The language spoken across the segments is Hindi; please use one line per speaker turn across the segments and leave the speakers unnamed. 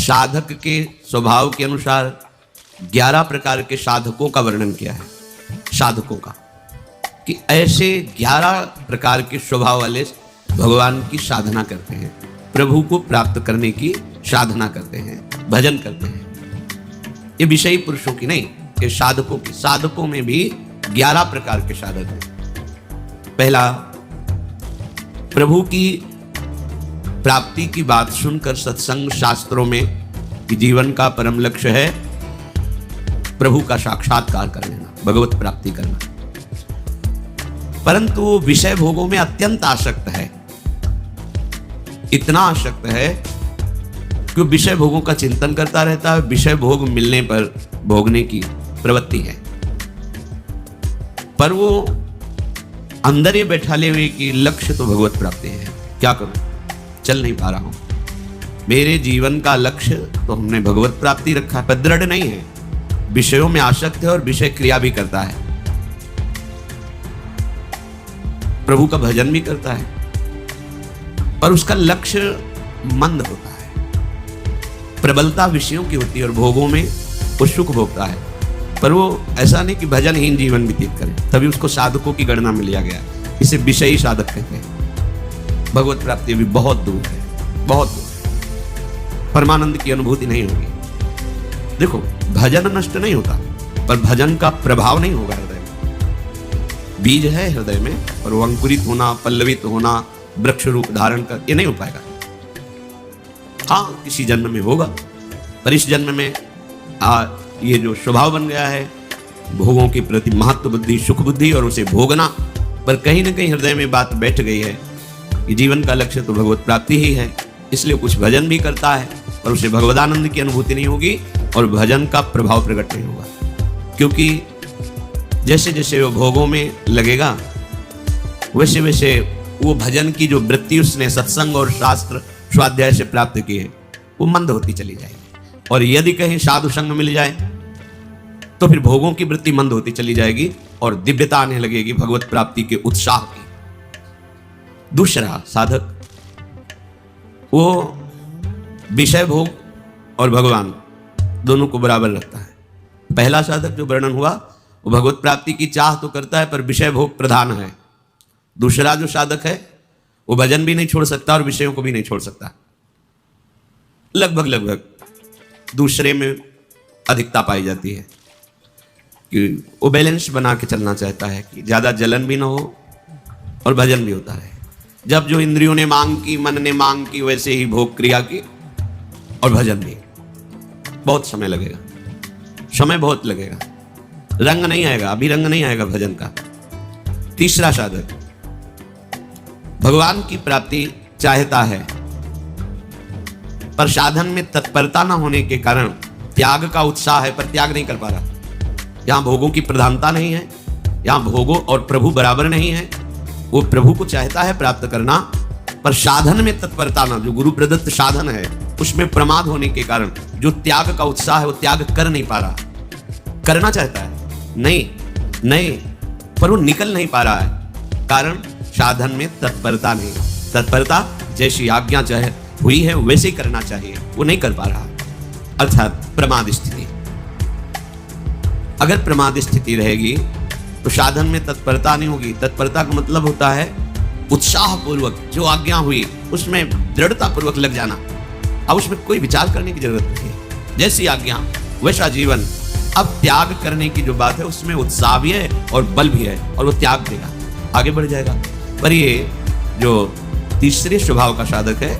साधक के स्वभाव के अनुसार 11 प्रकार के साधकों का वर्णन किया है। साधकों का कि ऐसे 11 प्रकार के स्वभाव वाले भगवान की साधना करते हैं, प्रभु को प्राप्त करने की साधना करते हैं, भजन करते हैं। ये विषयी पुरुषों की नहीं, ये साधकों की। साधकों में भी 11 प्रकार के साधक हैं। पहला, प्रभु की प्राप्ति की बात सुनकर सत्संग शास्त्रों में कि जीवन का परम लक्ष्य है प्रभु का साक्षात्कार कर लेना, भगवत प्राप्ति करना, परंतु वो विषय भोगों में अत्यंत आसक्त है। इतना आसक्त है कि विषय भोगों का चिंतन करता रहता है, विषय भोग मिलने पर भोगने की प्रवृत्ति है, पर वो अंदर ये बैठा ले हुए कि लक्ष्य तो भगवत प्राप्ति है, क्या करूं, चल नहीं पा रहा हूं, मेरे जीवन का लक्ष्य तो हमने भगवत प्राप्ति रखा है, पर दृढ़ नहीं है, विषयों में आसक्त है और विषय क्रिया भी करता है, प्रभु का भजन भी करता है, पर उसका लक्ष्य मंद होता है, प्रबलता विषयों की होती है और भोगों में वो सुख भोगता है, पर वो ऐसा नहीं कि भजनहीन जीवन व्यतीत करे, तभी उसको साधकों की गणना में लिया गया। इसे विषयी साधक कहते हैं। भगवत प्राप्ति भी बहुत दूर है, बहुत दूर। परमानंद की अनुभूति नहीं होगी। देखो, भजन नष्ट नहीं होता, पर भजन का प्रभाव नहीं होगा हृदय में। बीज है हृदय में, और वो अंकुरित होना, पल्लवित होना, वृक्ष रूप धारण कर, ये नहीं हो पाएगा। हाँ, किसी जन्म में होगा, पर इस जन्म में ये जो स्वभाव बन गया है भोगों के प्रति महत्व बुद्धि, सुख बुद्धि और उसे भोगना, पर कहीं ना कहीं हृदय में बात बैठ गई है कि जीवन का लक्ष्य तो भगवत प्राप्ति ही है, इसलिए कुछ भजन भी करता है, पर उसे भगवदानंद की अनुभूति नहीं होगी और भजन का प्रभाव प्रकट नहीं होगा। क्योंकि जैसे जैसे वो भोगों में लगेगा, वैसे वैसे वो भजन की जो वृत्ति उसने सत्संग और शास्त्र स्वाध्याय से प्राप्त की है, वो मंद होती चली जाएगी। और यदि कहीं साधु संग मिल जाए तो फिर भोगों की वृत्ति मंद होती चली जाएगी और दिव्यता आने लगेगी भगवत प्राप्ति के उत्साह की। दूसरा साधक, वो विषय भोग और भगवान दोनों को बराबर रखता है। पहला साधक जो वर्णन हुआ वो भगवत प्राप्ति की चाह तो करता है, पर विषय भोग प्रधान है। दूसरा जो साधक है वो भजन भी नहीं छोड़ सकता और विषयों को भी नहीं छोड़ सकता। लगभग दूसरे में अधिकता पाई जाती है कि वो बैलेंस बना के चलना चाहता है कि ज्यादा जलन भी ना हो और भजन भी होता रहे। जब जो इंद्रियों ने मांग की, मन ने मांग की, वैसे ही भोग क्रिया की और भजन भी। बहुत समय लगेगा, समय बहुत लगेगा, रंग नहीं आएगा, अभी रंग नहीं आएगा भजन का। तीसरा साधक भगवान की प्राप्ति चाहता है, पर साधन में तत्परता न होने के कारण त्याग का उत्साह है, पर त्याग नहीं कर पा रहा। यहां भोगों की प्रधानता नहीं है, यहां भोगों और प्रभु बराबर नहीं है। वो प्रभु को चाहता है प्राप्त करना, पर साधन में तत्परता ना, जो गुरु प्रदत्त साधन है उसमें प्रमाद होने के कारण जो त्याग का उत्साह है वो त्याग कर नहीं पा रहा। करना चाहता है, नहीं, पर वो निकल नहीं पा रहा है, कारण साधन में तत्परता नहीं। तत्परता जैसी आज्ञा चाहे हुई है वैसे ही करना चाहिए, वो नहीं कर पा रहा, अर्थात प्रमाद स्थिति। अगर प्रमाद स्थिति रहेगी तो साधन में तत्परता नहीं होगी। तत्परता का मतलब होता है उत्साह पूर्वक जो आज्ञा हुई उसमें दृढ़ता पूर्वक लग जाना। अब उसमें कोई विचार करने की जरूरत नहीं है, जैसी आज्ञा वैसा जीवन। अब त्याग करने की जो बात है उसमें उत्साह भी है और बल भी है, और वो त्याग देगा, आगे बढ़ जाएगा। पर ये जो तीसरे स्वभाव का साधक है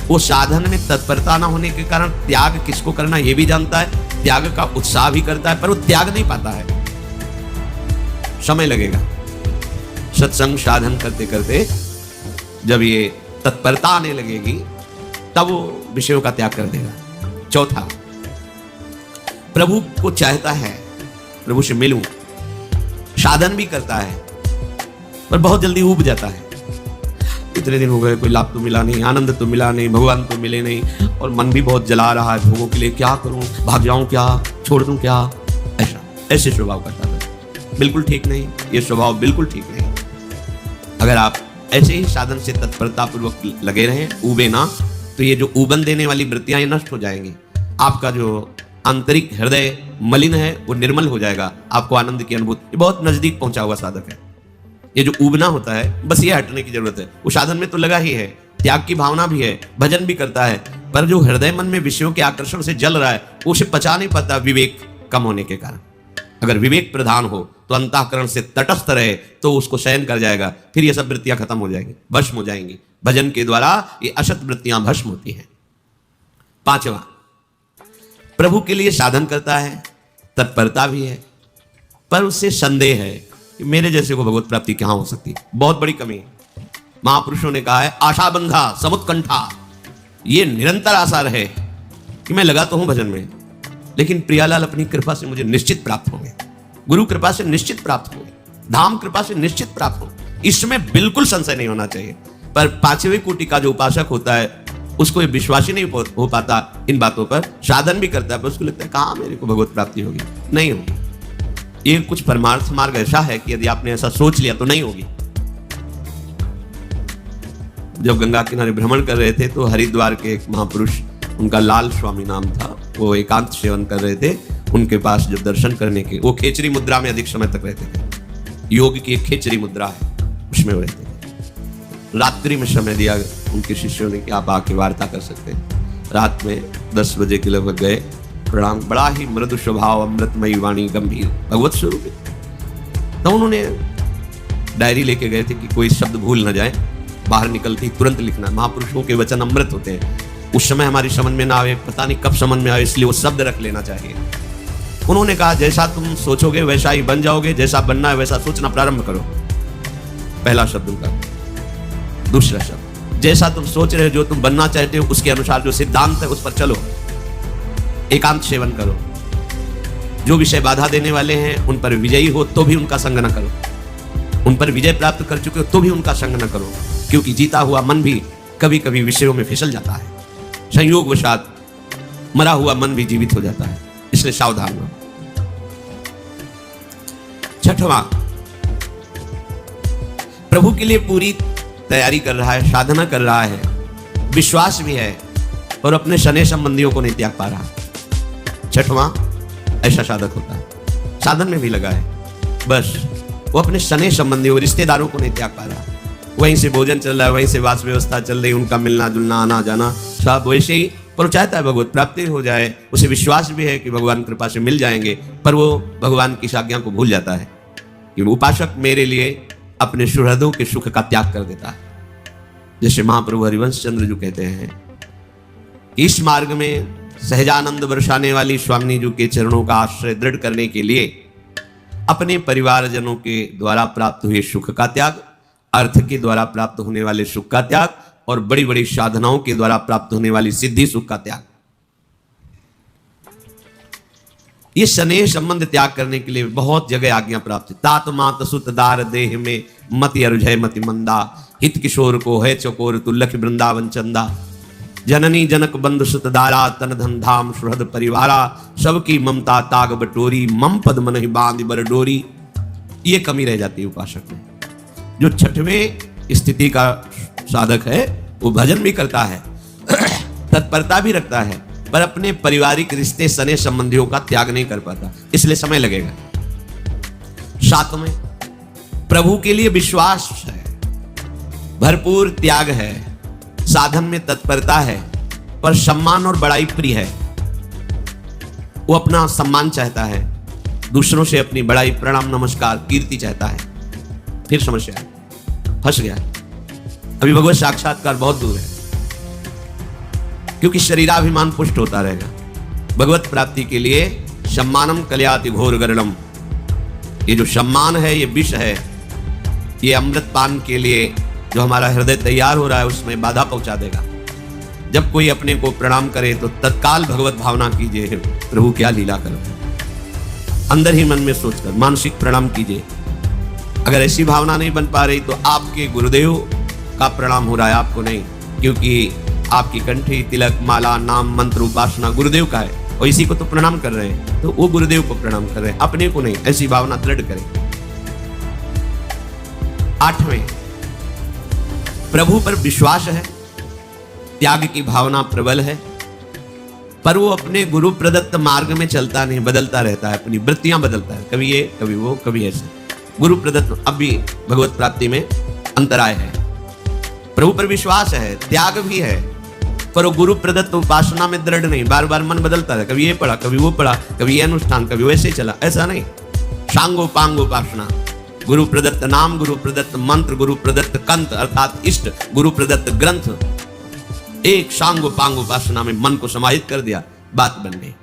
वो साधन में तत्परता ना होने के कारण त्याग किसको करना ये भी जानता है, त्याग का उत्साह भी करता है, पर वो त्याग नहीं पाता है। समय लगेगा। सत्संग साधन करते करते जब ये तत्परता आने लगेगी तब वो विषयों का त्याग कर देगा। चौथा, प्रभु को चाहता है, प्रभु से मिलूं, साधन भी करता है, पर बहुत जल्दी ऊब जाता है। इतने दिन हो गए, कोई लाभ तो मिला नहीं, आनंद तो मिला नहीं, भगवान तो मिले नहीं, और मन भी बहुत जला रहा है भोगों के लिए। क्या करूं, भाग जाऊं क्या, छोड़ दूं क्या? ऐसे स्वभाव करता है। बिल्कुल ठीक नहीं, ये स्वभाव बिल्कुल ठीक नहीं। अगर आप ऐसे ही साधन से तत्परता पूर्वक लगे रहें, ऊबे ना, तो ये जो ऊबन देने वाली वृत्तियां ये नष्ट हो जाएंगी। आपका जो आंतरिक हृदय मलिन है वो निर्मल हो जाएगा, आपको आनंद की अनुभूति। ये बहुत नजदीक पहुंचा हुआ साधक है। ये जो ऊबना होता है बस ये हटने की जरूरत है। वो साधन में तो लगा ही है, त्याग की भावना भी है, भजन भी करता है, पर जो हृदय मन में विषयों के आकर्षण से जल रहा है वो उसे पचा नहीं पाता विवेक कम होने के कारण। अगर विवेक प्रधान हो तो अंतःकरण से तटस्थ रहे तो उसको शयन कर जाएगा, फिर ये सब वृत्तियां खत्म हो जाएंगी, भस्म हो जाएंगी। भजन के द्वारा ये असत वृत्तियां भस्म होती हैं। पांचवा, प्रभु के लिए साधन करता है, तत्परता भी है, पर उससे संदेह है कि मेरे जैसे को भगवत प्राप्ति कहां हो सकती है, बहुत बड़ी कमी है। महापुरुषों ने कहा है आशा बंधा समुत्कंठा, ये निरंतर आशा रहे कि मैं लगा तो हूं भजन में, लेकिन प्रियालाल अपनी कृपा से मुझे निश्चित प्राप्त होंगे, गुरु कृपा से निश्चित प्राप्त होंगे, धाम कृपा से निश्चित प्राप्त होंगे, इसमें बिल्कुल संशय नहीं होना चाहिए। पर पांचवें कोटि का जो उपासक होता है उसको ये विश्वास ही नहीं हो पाता इन बातों पर, साधन भी करता है पर उसको लगता है कहां मेरे को भगवत प्राप्ति होगी, नहीं होगी। ये कुछ परमार्थ मार्ग ऐसा है कि यदि आपने ऐसा सोच लिया तो नहीं होगी। जब गंगा किनारे भ्रमण कर रहे थे तो हरिद्वार के एक महापुरुष, उनका लाल स्वामी नाम था, वो एकांत सेवन कर रहे थे। उनके पास जब दर्शन करने के, वो खेचरी मुद्रा में अधिक समय तक रहते थे, योग की एक खेचरी मुद्रा है उसमें वो रहते थे। रात्रि में समय दिया उनके शिष्यों ने कि आप आके वार्ता कर सकते हैं। रात में 10 बजे के लगभग गए, प्रणाम, बड़ा ही मृदु स्वभाव, अमृतमयी वाणी, गंभीर भगवत स्वरूप है। तो उन्होंने डायरी लेके गए थे कि कोई शब्द भूल ना जाए, बाहर निकलते ही तुरंत लिखना। महापुरुषों के वचन अमृत होते हैं, उस समय हमारी समझ में ना आवे, पता नहीं कब समझ में आवे, इसलिए वो शब्द रख लेना चाहिए। उन्होंने कहा जैसा तुम सोचोगे वैसा ही बन जाओगे, जैसा बनना है वैसा सोचना प्रारंभ करो, पहला शब्द उनका। दूसरा शब्द, जैसा तुम सोच रहे हो, जो तुम बनना चाहते हो उसके अनुसार जो सिद्धांत है उस पर चलो, एकांत सेवन करो। जो विषय बाधा देने वाले हैं उन पर विजयी हो तो भी उनका संग न करो, उन पर विजय प्राप्त कर चुके हो तो भी उनका संग न करो, क्योंकि जीता हुआ मन भी कभी कभी विषयों में फिसल जाता है, संयोगवशात मरा हुआ मन भी जीवित हो जाता है, इसलिए सावधान रहो। छठवां, प्रभु के लिए पूरी तैयारी कर रहा है, साधना कर रहा है, विश्वास भी है, और अपने शनि संबंधियों को नहीं त्याग पा रहा। छठवां, ऐसा साधक होता है, साधन में भी लगा है, बस वो अपने शनि संबंधियों, रिश्तेदारों को नहीं त्याग पा रहा। वहीं से भोजन चल रहा है, वहीं से वास व्यवस्था चल रही, उनका मिलना जुलना, आना जाना सब वैसे ही, पर वो चाहता है भगवत प्राप्ति हो जाए, उसे विश्वास भी है कि भगवान कृपा से मिल जाएंगे, पर वो भगवान की आज्ञा को भूल जाता है कि उपासक मेरे लिए अपने सुहृदों के सुख का त्याग कर देता है। जैसे महाप्रभु हरिवंश चंद्र जो कहते हैं, इस मार्ग में सहजानंद बरसाने वाली स्वामी जी के चरणों का आश्रय दृढ़ करने के लिए अपने परिवारजनों के द्वारा प्राप्त हुए सुख का त्याग, अर्थ के द्वारा प्राप्त होने वाले सुख का त्याग, और बड़ी बड़ी साधनाओं के द्वारा प्राप्त होने वाली सिद्धि सुख का त्याग, ये स्नेह संबंध त्याग करने के लिए बहुत जगह आज्ञा प्राप्त है। तात मात सुत दार देह में मति अरुझय मति मंदा, हित किशोर को है चकोर तुल्लख वृंदावन चंदा, जननी जनक बंधु सुत दारा, तन धन धाम सुहृद परिवारा, सबकी ममता ताग बटोरी, मम पद मन ही बांध बर डोरी। ये कमी रह जाती है उपासक में। जो छठवें स्थिति का साधक है वो भजन भी करता है, तत्परता भी रखता है, पर अपने पारिवारिक रिश्ते सने संबंधियों का त्याग नहीं कर पाता, इसलिए समय लगेगा। सातवें, प्रभु के लिए विश्वास है, भरपूर त्याग है, साधन में तत्परता है, पर सम्मान और बड़ाई प्रिय है। वो अपना सम्मान चाहता है, दूसरों से अपनी बड़ाई, प्रणाम, नमस्कार, कीर्ति चाहता है। फिर समस्या, फंस गया। अभी भगवत साक्षात्कार बहुत दूर है, क्योंकि शरीराभिमान पुष्ट होता रहेगा। भगवत प्राप्ति के लिए सम्मानम कल्याति घोर गरलम, ये जो सम्मान है ये विष है, ये अमृत पान के लिए जो हमारा हृदय तैयार हो रहा है उसमें बाधा पहुंचा देगा। जब कोई अपने को प्रणाम करे तो तत्काल भगवत भावना कीजिए, प्रभु क्या लीला करो, अंदर ही मन में सोचकर मानसिक प्रणाम कीजिए। अगर ऐसी भावना नहीं बन पा रही तो आपके गुरुदेव का प्रणाम हो रहा है, आपको नहीं, क्योंकि आपकी कंठी, तिलक, माला, नाम, मंत्र, उपासना गुरुदेव का है, और इसी को तो प्रणाम कर रहे हैं, तो वो गुरुदेव को प्रणाम कर रहे हैं, अपने को नहीं। ऐसी भावना दृढ़ करें। आठवें, प्रभु पर विश्वास है, त्याग की भावना प्रबल है, पर वो अपने गुरु प्रदत्त मार्ग में चलता नहीं, बदलता रहता है, अपनी वृत्तियां बदलता है, कभी ये कभी वो कभी ऐसे। गुरु प्रदत्त अब भी भगवत प्राप्ति में अंतराय है। प्रभु पर विश्वास है, त्याग भी है, पर वो गुरु प्रदत्त उपासना में दृढ़ नहीं, बार बार मन बदलता है, कभी ये पढ़ा कभी वो पढ़ा, कभी ये अनुष्ठान कभी वैसे ही चला, ऐसा नहीं। सांगो पांग उपासना, गुरु प्रदत्त नाम, गुरु प्रदत्त मंत्र, गुरु प्रदत्त कंत अर्थात इष्ट, गुरु प्रदत्त ग्रंथ, एक सांगो पांग उपासना में मन को समाहित कर दिया, बात बन गई।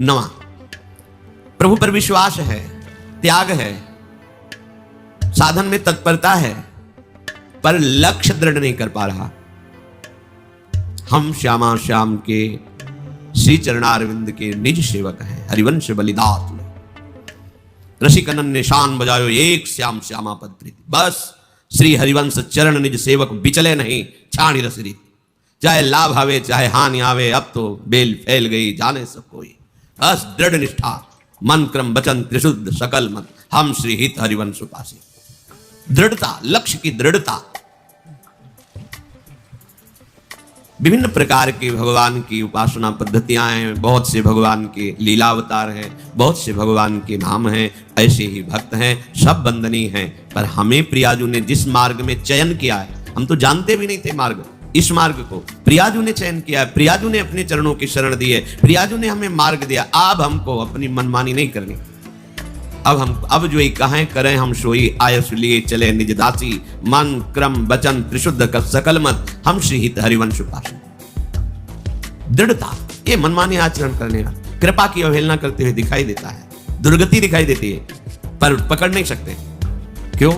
9, प्रभु पर विश्वास है, त्याग है, साधन में तत्परता है, पर लक्ष्य दृढ़ नहीं कर पा रहा। हम श्यामा श्याम के श्री चरणारविंद के निज सेवक हैं, हरिवंश बलिदास रसिक अनन्य शान बजायो एक श्याम श्यामा पद प्रीति। बस श्री हरिवंश चरण निज सेवक बिचले नहीं, छाणी रस रीति। चाहे लाभ आवे चाहे हानि आवे, अब तो बेल फैल गई जाने सब कोई। बस दृढ़ निष्ठा, मन क्रम वचन त्रिशुद्ध सकल मन, हम श्री हित हरिवंश उपासी। दृढ़ता, लक्ष्य की दृढ़ता। विभिन्न प्रकार के भगवान की उपासना पद्धतियां हैं, बहुत से भगवान के लीलावतार हैं, बहुत से भगवान के नाम हैं, ऐसे ही भक्त हैं, सब वंदनीय हैं। पर हमें प्रियाजू ने जिस मार्ग में चयन किया है, हम तो जानते भी नहीं थे मार्ग, इस मार्ग को प्रियाजू ने चयन किया है, प्रियाजू ने अपने चरणों की शरण दी है, प्रियाजू ने हमें मार्ग दिया। अब हमको अपनी मनमानी नहीं करनी। अब जो ही कहें करें हम सोई, आयस लिए चले निज दासी, मन क्रम वचन त्रिशुद्ध का सकल मत, हम श्री हित हरिवंश उपासना। दृढ़ता, ये मनमानी आचरण करने का कृपा की अवहेलना करते हुए दिखाई देता है, दुर्गति दिखाई देती है, पर पकड़ नहीं सकते। क्यों?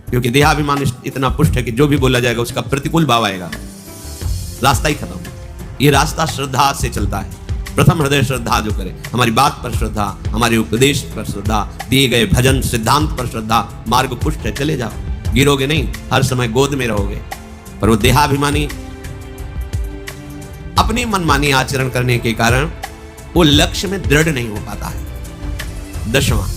क्योंकि देहाभिमान इतना पुष्ट है कि जो भी बोला जाएगा उसका प्रतिकूल भाव आएगा, रास्ता ही खत्म। ये रास्ता श्रद्धा से चलता है। प्रथम हृदय श्रद्धा जो करे, हमारी बात पर श्रद्धा, हमारे उपदेश पर श्रद्धा, दिए गए भजन सिद्धांत पर श्रद्धा, मार्ग पुष्ट है, चले जाओ, गिरोगे नहीं, हर समय गोद में रहोगे। पर वो देहाभिमानी अपनी मनमानी आचरण करने के कारण वो लक्ष्य में दृढ़ नहीं हो पाता है। 10वां,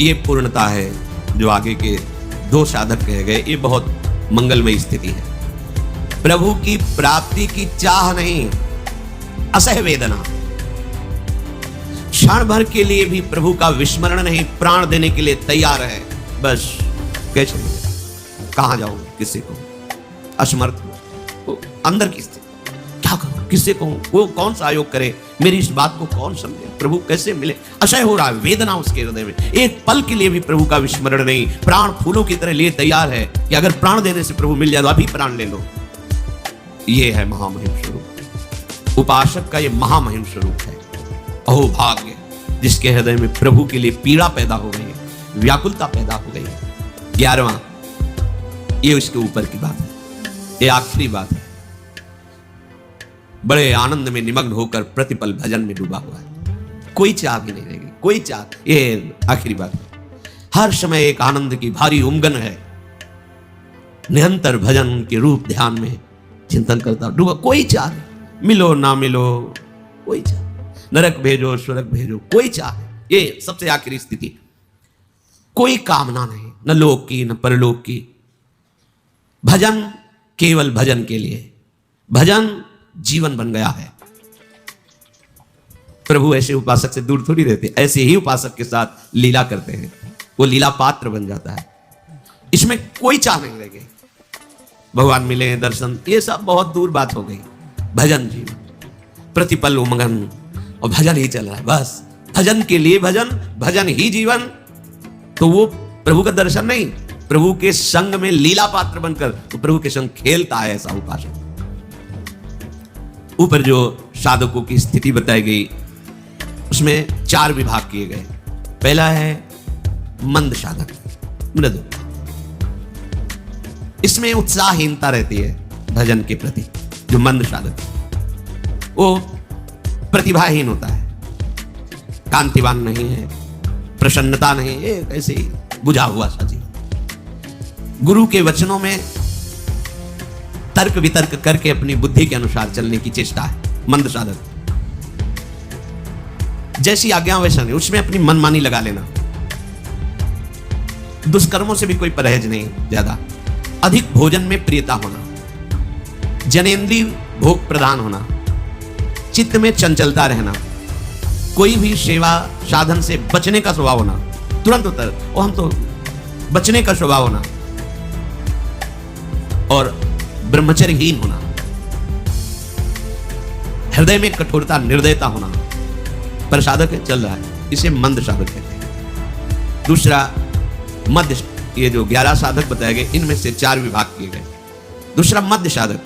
ये पूर्णता है जो आगे के 2 साधक कहे गए, ये बहुत मंगलमय स्थिति है। प्रभु की प्राप्ति की चाह नहीं, असह वेदना, क्षण भर के लिए भी प्रभु का विस्मरण नहीं, प्राण देने के लिए तैयार है। बस कैसे, कहां जाऊं, किससे कहूं, असमर्थ हूं, अंदर की स्थिति, क्या करूं, किससे कहूं, वो कौन सा आयोग करे, मेरी इस बात को कौन समझे, प्रभु कैसे मिले, असह हो रहा है, वेदना उसके हृदय में। एक पल के लिए भी प्रभु का विस्मरण नहीं, प्राण फूलों की तरह लिए तैयार है कि अगर प्राण देने से प्रभु मिल जाए तो अभी प्राण ले लो। ये है महामहिम स्वरूप, उपासक का ये महामहिम स्वरूप है। अहो भाग्य जिसके हृदय में प्रभु के लिए पीड़ा पैदा हो गई है, व्याकुलता पैदा हो गई है। 11वां, ये उसके ऊपर की बात है, ये आखिरी बात है। बड़े आनंद में निमग्न होकर प्रतिपल भजन में डूबा हुआ है, कोई चाह भी नहीं रहेगी, कोई चाह, ये आखिरी बात है। हर समय एक आनंद की भारी उमगन है, निरंतर भजन के रूप ध्यान में चिंतन करता डूबा, कोई चाह नहीं, मिलो ना मिलो, कोई चाह, नरक भेजो स्वर्ग भेजो, कोई चाह, ये सबसे आखिरी स्थिति। कोई कामना नहीं, न लोक की न परलोक की, भजन केवल भजन के लिए, भजन जीवन बन गया है। प्रभु ऐसे उपासक से दूर थोड़ी रहते, ऐसे ही उपासक के साथ लीला करते हैं, वो लीला पात्र बन जाता है। इसमें कोई चाह नहीं रहेगी, भगवान मिले दर्शन, ये सब बहुत दूर बात हो गई। भजन जीवन, प्रतिपल उमंगन, और भजन ही चल रहा है, बस भजन के लिए भजन, भजन ही जीवन। तो वो प्रभु का दर्शन नहीं, प्रभु के संग में लीला पात्र बनकर तो प्रभु के संग खेलता है ऐसा उपासक। ऊपर जो साधकों की स्थिति बताई गई उसमें 4 विभाग किए गए। पहला है मंद साधक, मृदु, इसमें उत्साहहीनता रहती है भजन के प्रति। जो मंद साधक वो प्रतिभाहीन होता है, कांतिवान नहीं है, प्रसन्नता नहीं है, ऐसे ही बुझा हुआ सा जीवन। गुरु के वचनों में तर्क वितर्क करके अपनी बुद्धि के अनुसार चलने की चेष्टा है मंद साधक। जैसी आज्ञा वैसा नहीं, उसमें अपनी मनमानी लगा लेना, दुष्कर्मों से भी कोई परहेज नहीं ज्यादा, अधिक भोजन में प्रियता होना, जनेंद्रिय भोग प्रदान होना, चित्त में चंचलता रहना, कोई भी सेवा साधन से बचने का स्वभाव होना, तुरंत उत्तर वो हम तो बचने का स्वभाव होना, और ब्रह्मचर्यहीन होना, हृदय में कठोरता निर्दयता होना। पर साधक चल रहा है, इसे मंद साधक कहते हैं। दूसरा मध्य, ये जो 11 साधक बताए गए इनमें से 4 विभाग किए गए। दूसरा मध्य साधक,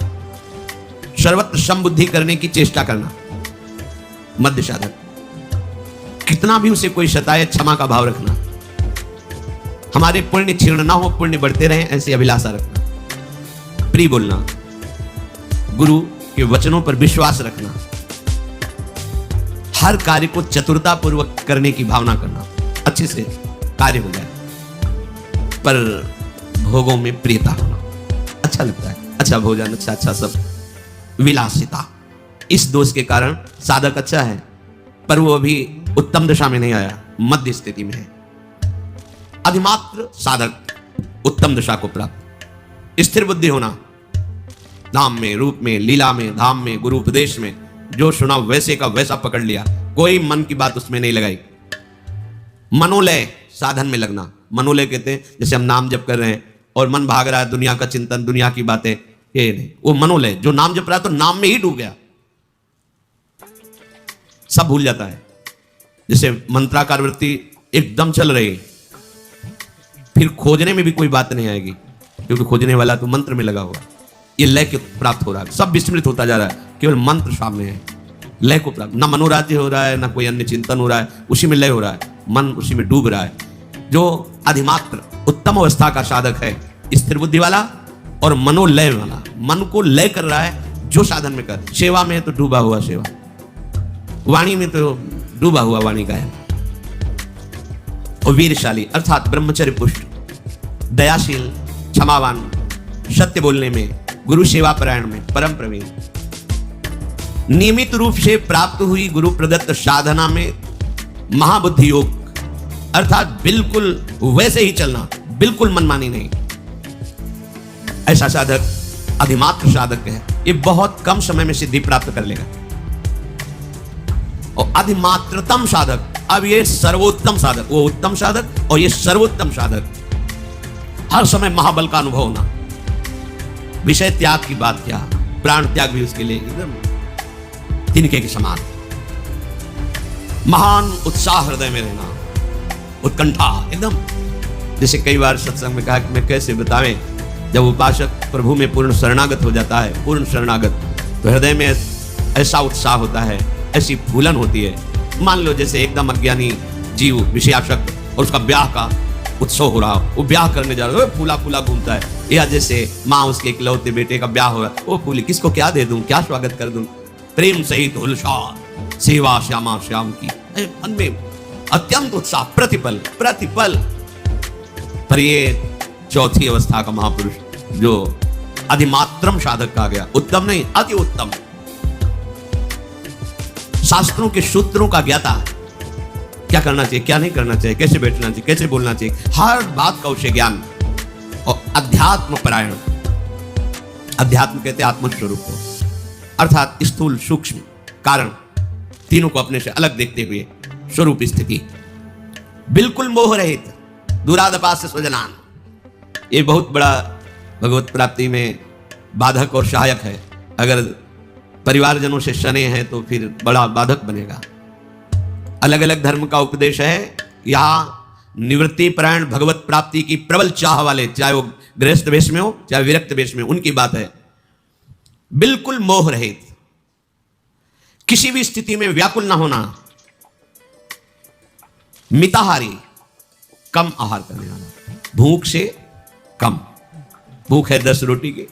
सर्वत्र समबुद्धि करने की चेष्टा करना। मध्य साधक, कितना भी उसे कोई सताए क्षमा का भाव रखना, हमारे पुण्य क्षीण ना हो, पुण्य बढ़ते रहे, ऐसी अभिलाषा रखना, प्रिय बोलना, गुरु के वचनों पर विश्वास रखना, हर कार्य को चतुरता पूर्वक करने की भावना करना, अच्छे से कार्य हो जाए, पर भोगों में प्रियता होना, अच्छा लगता है, अच्छा भोजन, अच्छा सब, विलासिता। इस दोष के कारण साधक अच्छा है पर वो अभी उत्तम दशा में नहीं आया, मध्य स्थिति में है। अधिमात्र साधक उत्तम दशा को प्राप्त, स्थिर बुद्धि होना, नाम में, रूप में, लीला में, धाम में, गुरु उपदेश में, जो सुना वैसे का वैसा पकड़ लिया, कोई मन की बात उसमें नहीं लगाई। मनोलय, साधन में लगना। मनोलय कहते हैं जैसे हम नाम जप कर रहे हैं और मन भाग रहा है, दुनिया का चिंतन, दुनिया की बातें, ये नहीं, वो मनोलय। जो नाम जप रहा है तो नाम में ही डूब गया, सब भूल जाता है। जैसे मंत्राकार वृत्ति एकदम चल रही, फिर खोजने में भी कोई बात नहीं आएगी, क्योंकि खोजने वाला तो मंत्र में लगा हुआ। ये लय के प्राप्त हो रहा है, सब विस्मृत होता जा रहा है, केवल मंत्र सामने है, लय को प्राप्त। ना मनोराज्य हो रहा है, ना कोई अन्य चिंतन हो रहा है, उसी में लय हो रहा है, मन उसी में डूब रहा है। जो अधिमात्र उत्तम अवस्था का साधक है, स्थिर बुद्धि वाला और मनोलय वाला, मन को लय कर रहा है जो साधन में कर। सेवा में तो डूबा हुआ सेवा, वाणी में तो डूबा हुआ वाणी गायन। और वीरशाली अर्थात ब्रह्मचर्य पुष्ट, दयाशील, क्षमावान, सत्य बोलने में, गुरु सेवा परायण में परम प्रवीण, नियमित रूप से प्राप्त हुई गुरु प्रदत्त साधना में महाबुद्धि योग, अर्थात बिल्कुल वैसे ही चलना, बिल्कुल मनमानी नहीं। ऐसा साधक अधिमात्र साधक है, ये बहुत कम समय में सिद्धि प्राप्त कर लेगा। और अधिमात्रतम साधक, अब ये सर्वोत्तम साधक, वो उत्तम साधक और ये सर्वोत्तम साधक, हर समय महाबल का अनुभव होना, विषय त्याग की बात क्या, प्राण त्याग भी उसके लिए एकदम तिनके के समान, महान उत्साह हृदय में रहना, उत्कंठा एकदम। जैसे कई बार सत्संग में कहा कि मैं कैसे बतावें, जब उपासक प्रभु में पूर्ण शरणागत हो जाता है, पूर्ण शरणागत, तो हृदय में ऐसा उत्साह होता है, ऐसी फूलन होती है। मान लो जैसे एकदम अज्ञानी जीव विषयासक्त और उसका ब्याह का उत्सव हो रहा हो, वो ब्याह करने जा रहा है, फूला फूला घूमता है। या जैसे माँ उसके इकलौते बेटे का ब्याह हो रहा है, वो फूली, किसको क्या दे दूं, क्या स्वागत कर दूं, प्रेम सहित हुलसार सेवा श्यामा श्याम की, मन में अत्यंत उत्साह, प्रतिपल प्रतिपल। पर ये चौथी अवस्था का महापुरुष जो अधिमात्रम साधक कहा गया, उत्तम नहीं अति उत्तम, शास्त्रों के सूत्रों का ज्ञाता, क्या करना चाहिए, क्या नहीं करना चाहिए, कैसे बैठना चाहिए, कैसे बोलना चाहिए, हर बात का उसे ज्ञान। और अध्यात्म परायण, अध्यात्म कहते हैं आत्मस्वरूप को, अर्थात स्थूल सूक्ष्म कारण तीनों को अपने से अलग देखते हुए स्वरूप स्थिति, बिल्कुल मोह रहित, दूरादपास से स्वजनान। ये बहुत बड़ा भगवत प्राप्ति में बाधक और सहायक है। अगर परिवारजनों से शने हैं तो फिर बड़ा बाधक बनेगा। अलग अलग धर्म का उपदेश है, यहाँ निवृत्ति परायण भगवत प्राप्ति की प्रबल चाह वाले, चाहे वो गृहस्थ वेश में हो चाहे विरक्त वेश में, उनकी बात है। बिल्कुल मोह रहित, किसी भी स्थिति में व्याकुल ना होना, मिताहारी, कम आहार करने वाला, भूख से कम, भूख है 10 रोटी की,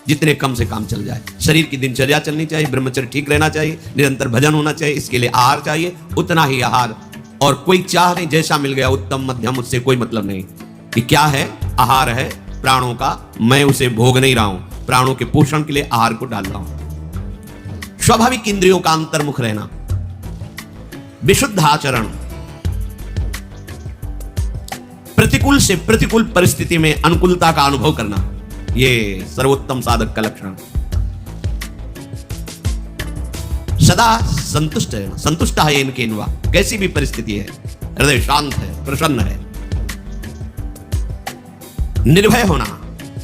जितने कम से काम चल जाए। शरीर की दिनचर्या चलनी चाहिए, ब्रह्मचर्य ठीक रहना चाहिए, निरंतर भजन होना चाहिए, इसके लिए आहार चाहिए, उतना ही आहार। और कोई चाह नहीं, जैसा मिल गया उत्तम मध्यम, उससे कोई मतलब नहीं कि क्या है, आहार है प्राणों का, मैं उसे भोग नहीं रहा हूं, प्राणों के पोषण के लिए आहार को डाल रहा हूं। स्वाभाविक इंद्रियों का अंतर्मुख रहना, विशुद्ध आचरण, प्रतिकूल से प्रतिकूल परिस्थिति में अनुकूलता का अनुभव करना, ये सर्वोत्तम साधक का लक्षण। सदा संतुष्ट है, संतुष्ट है इनके इनवा, कैसी भी परिस्थिति है हृदय शांत है, प्रसन्न है। निर्भय होना,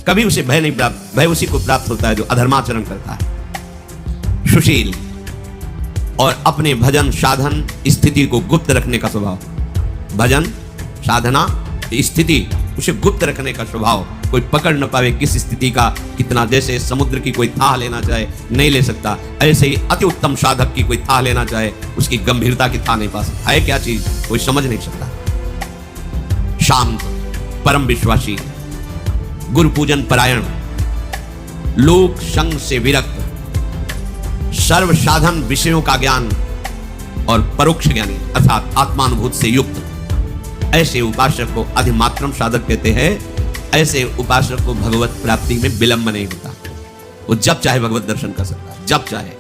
कभी उसे भय नहीं प्राप्त, भय उसी को प्राप्त होता है जो अधर्माचरण करता है। सुशील और अपने भजन साधन स्थिति को गुप्त रखने का स्वभाव, भजन साधना स्थिति उसे गुप्त रखने का स्वभाव, कोई पकड़ न पावे किस स्थिति का कितना, जैसे समुद्र की कोई थाह लेना चाहे नहीं ले सकता, ऐसे ही अति उत्तम साधक की कोई थाह लेना चाहे उसकी गंभीरता की थाह नहीं पा सकता है। क्या चीज कोई समझ नहीं सकता। शांत, परम विश्वासी, गुरु पूजन परायण, लोक संग से विरक्त, सर्व साधन विषयों का ज्ञान और परोक्ष ज्ञानी अर्थात आत्मानुभूत से युक्त, ऐसे उपासक को अधिमात्रम साधक कहते हैं। ऐसे उपासक को भगवत प्राप्ति में विलंब नहीं होता, वो जब चाहे भगवत दर्शन कर सकता है, जब चाहे।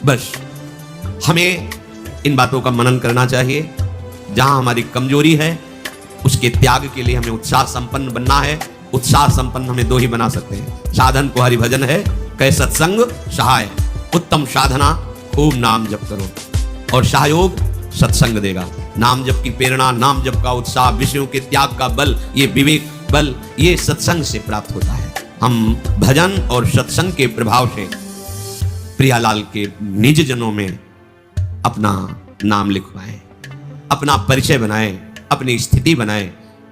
बस हमें इन बातों का मनन करना चाहिए। जहां हमारी कमजोरी है उसके त्याग के लिए हमें उत्साह संपन्न बनना है। उत्साह संपन्न हमें दो ही बना सकते हैं, साधन को हरि भजन है, कै सत्संग सहाय। उत्तम साधना खूब नाम जप करो और सहयोग सत्संग देगा। नाम जप की प्रेरणा, नाम जप का उत्साह, विषयों के त्याग का बल, ये विवेक बल, ये सत्संग से प्राप्त होता है। हम भजन और सत्संग के प्रभाव से प्रियालाल के निज जनों में अपना नाम लिखवाएं, अपना परिचय बनाएं, अपनी स्थिति बनाएं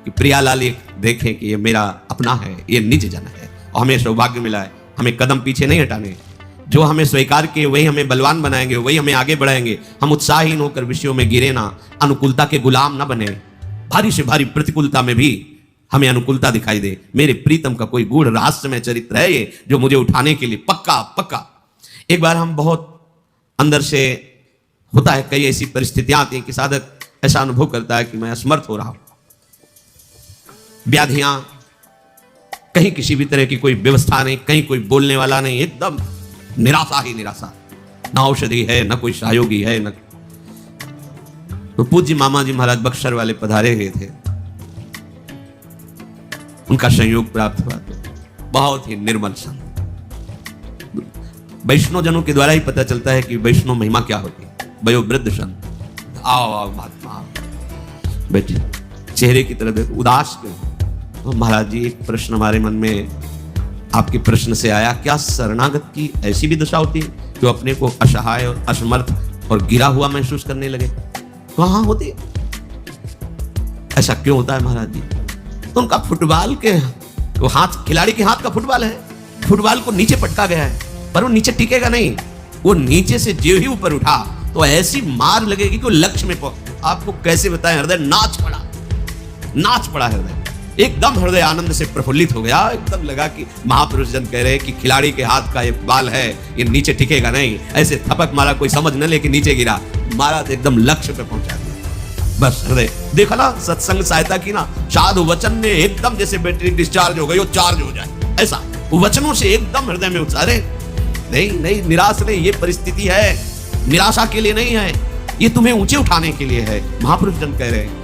कि प्रियालाल ये देखें कि ये मेरा अपना है, ये निज जन है। और हमें सौभाग्य मिला है, हमें कदम पीछे नहीं हटाने। जो हमें स्वीकार किए वही हमें बलवान बनाएंगे, वही हमें आगे बढ़ाएंगे। हम उत्साहहीन होकर विषयों में गिरे ना, अनुकूलता के गुलाम ना बने। भारी से भारी प्रतिकूलता में भी हमें अनुकूलता दिखाई दे। मेरे प्रीतम का कोई गूढ़ रहस्यमय चरित्र है ये, जो मुझे उठाने के लिए पक्का पक्का। एक बार हम बहुत अंदर से होता है, कई ऐसी परिस्थितियां आती हैं कि साधक ऐसा अनुभव करता है कि मैं असमर्थ हो रहा हूं। व्याधियां, कहीं किसी भी तरह की कोई व्यवस्था नहीं, कहीं कोई बोलने वाला नहीं, एकदम निराशा ही निराशा। न औषधि है, न कोई सहयोगी है, न। तो पूज्य मामा जी महाराज बक्सर वाले पधारे हुए थे, उनका संयोग प्राप्त हुआ। तो बहुत ही निर्मल संत, वैष्णव जनों के द्वारा ही पता चलता है कि वैष्णव महिमा क्या होती है। वयोवृद्ध संत, आओ आओ महात्मा बैठे, चेहरे की तरफ उदास क्यों। तो महाराज जी एक प्रश्न हमारे मन में आपके प्रश्न से आया, क्या शरणागत की ऐसी भी दशा होती है जो अपने को असहाय और असमर्थ और गिरा हुआ महसूस करने लगे? तो हाँ होती है। ऐसा क्यों होता है महाराज जी? तो उनका फुटबॉल के वो हाथ, खिलाड़ी के हाथ का फुटबॉल है, फुटबॉल को नीचे पटका गया है, पर वो नीचे टिकेगा नहीं। वो नीचे से जो ही ऊपर उठा तो ऐसी मार लगेगी कि वो लक्ष्य में आपको कैसे बताएं, हृदय नाच पड़ा हृदय, एकदम हृदय आनंद से प्रफुल्लित हो गया। एकदम लगा कि महापुरुष जन कह रहे हैं कि खिलाड़ी के हाथ का ये बाल है, ये नीचे टिकेगा नहीं। ऐसे थपक मारा, कोई समझ न लेके नीचे गिरा, मारा तो एकदम लक्ष्य पे पहुंचा दिया। बस हृदय देखा ना, सत्संग सहायता की ना, साधु वचन ने एकदम जैसे बैटरी डिस्चार्ज हो गई वो चार्ज हो जाए, ऐसा वचनों से एकदम हृदय में उतारे। नहीं, निराश नहीं, ये परिस्थिति है, निराशा के लिए नहीं है, ये तुम्हें ऊंचे उठाने के लिए है। महापुरुष जन कह रहे हैं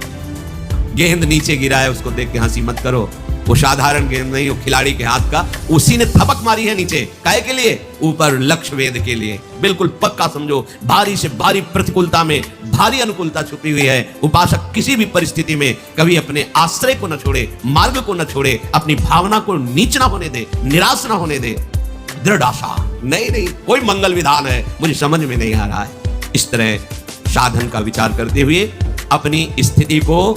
गेंद नीचे गिरा है, उसको देख के हंसी मत करो, वो साधारण गेंद नहीं, वो खिलाड़ी के हाथ का, उसी ने थपक मारी है नीचे, काहे के लिए? ऊपर लक्ष्य वेद के लिए। बिल्कुल पक्का समझो, भारी से भारी प्रतिकूलता में भारी अनुकूलता छुपी हुई है। उपासक किसी भी परिस्थिति में कभी अपने आश्रय को न छोड़े, मार्ग को न छोड़े, अपनी भावना को नीच ना होने दे, निराश ना होने दे। दृढ़ आशा, नहीं कोई मंगल विधान है, मुझे समझ में नहीं आ रहा है। इस तरह साधन का विचार करते हुए अपनी स्थिति को